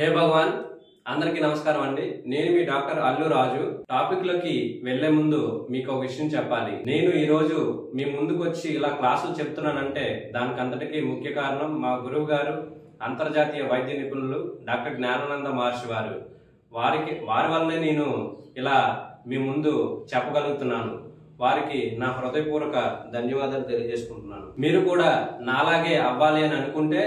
హే భగవాన్ అందరికీ నమస్కారం అండి. నేను మీ డాక్టర్ అల్లు రాజు. టాపిక్ లోకి వెళ్లే ముందు మీకు ఒక విషయం చెప్పాలి. నేను ఈ రోజు మీ ముందుకు వచ్చి ఇలా క్లాసులు చెప్తున్నానంటే దానికి అంతటికీ ముఖ్య కారణం మా గురువు గారు, అంతర్జాతీయ వైద్య నిపుణులు డాక్టర్ జ్ఞానానంద మహర్షి వారు. వారి వల్లనే నేను ఇలా మీ ముందు చెప్పగలుగుతున్నాను. వారికి నా హృదయపూర్వక ధన్యవాదాలు తెలియజేసుకుంటున్నాను. మీరు కూడా నాలాగే అవ్వాలి అని అనుకుంటే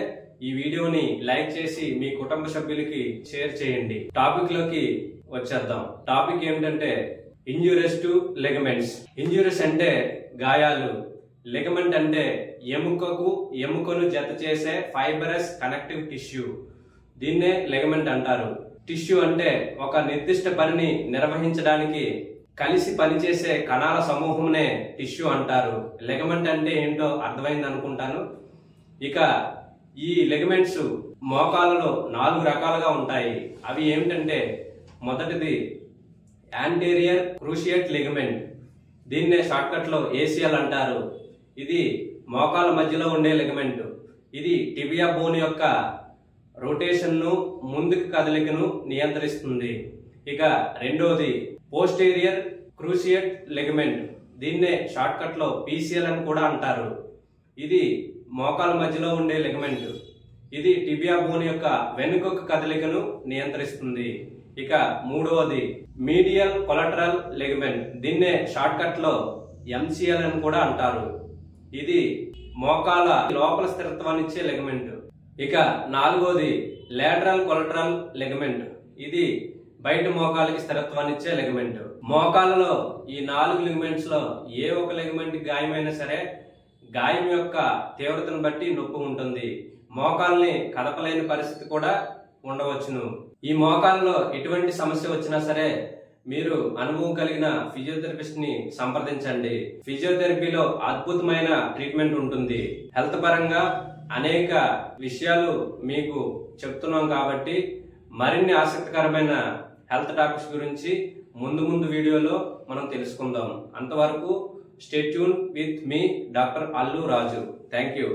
ఈ వీడియోని లైక్ చేసి మీ కుటుంబ సభ్యులకి షేర్ చేయండి. టాపిక్ లోకి వచ్చేద్దాం. టాపిక్ ఏమిటంటే ఇంజురీస్ టు లెగమెంట్స్. ఇంజురీస్ అంటే గాయాలు, లెగమెంట్ అంటే ఎముకను జత చేసే ఫైబరస్ కనెక్టివ్ టిష్యూ. దీన్నే లెగమెంట్ అంటారు. టిష్యూ అంటే ఒక నిర్దిష్ట పనిని నిర్వహించడానికి కలిసి పనిచేసే కణాల సమూహంనే టిష్యూ అంటారు. లెగమెంట్ అంటే ఏంటో అర్థమైంది అనుకుంటాను. ఇక ఈ లెగమెంట్స్ మోకాళ్ళలో 4 రకాలుగా ఉంటాయి. అవి ఏమిటంటే మొదటిది యాంటీరియర్ క్రూషియేట్ లెగమెంట్. దీన్నే షార్ట్కట్ లో ఏసీఎల్ అంటారు. ఇది మోకాళ్ళ మధ్యలో ఉండే లెగమెంట్. ఇది టిబియా బోన్ యొక్క రొటేషన్ ను, ముందుకు కదలికను నియంత్రిస్తుంది. ఇక రెండోది పోస్టీరియర్ క్రూషియేట్ లెగమెంట్. దీన్నే షార్ట్కట్ లో పీసీఎల్ అని కూడా అంటారు. ఇది మోకాళ్ళ మధ్యలో ఉండే లెగమెంట్. ఇది టిబియా బోన్ యొక్క వెనుకకు కదలికను నియంత్రిస్తుంది. ఇక మూడవది మీడియల్ కొలటరల్ లెగమెంట్. దీన్నే షార్ట్కట్ లో ఎంసీఎల్ అని కూడా అంటారు. ఇది మోకాళ్ళ లోపల స్థిరత్వాన్ని ఇచ్చే లెగమెంట్. ఇక నాలుగోది లేటరల్ కొలటరల్ లెగమెంట్. ఇది బయట మోకాళ్ళకి స్థిరత్వాన్ని ఇచ్చే లెగమెంట్. మోకాళ్ళలో ఈ 4 లిగమెంట్స్ లో ఏ ఒక లెగమెంట్ గాయమైనా సరే గాయం యొక్క తీవ్రతను బట్టి నొప్పి ఉంటుంది. మోకాల్ని కదపలేని పరిస్థితి కూడా ఉండవచ్చును. ఈ మోకాల్లో ఎటువంటి సమస్య వచ్చినా సరే మీరు అనుభవం కలిగిన ఫిజియోథెరపిస్ట్ ని సంప్రదించండి. ఫిజియోథెరపీలో అద్భుతమైన ట్రీట్మెంట్ ఉంటుంది. హెల్త్ పరంగా అనేక విషయాలు మీకు చెప్తున్నాం కాబట్టి మరిన్ని ఆసక్తికరమైన హెల్త్ టాపిక్స్ గురించి ముందు వీడియోలో మనం తెలుసుకుందాం. అంతవరకు stay tune with me doctor Allu Raju. Thank you.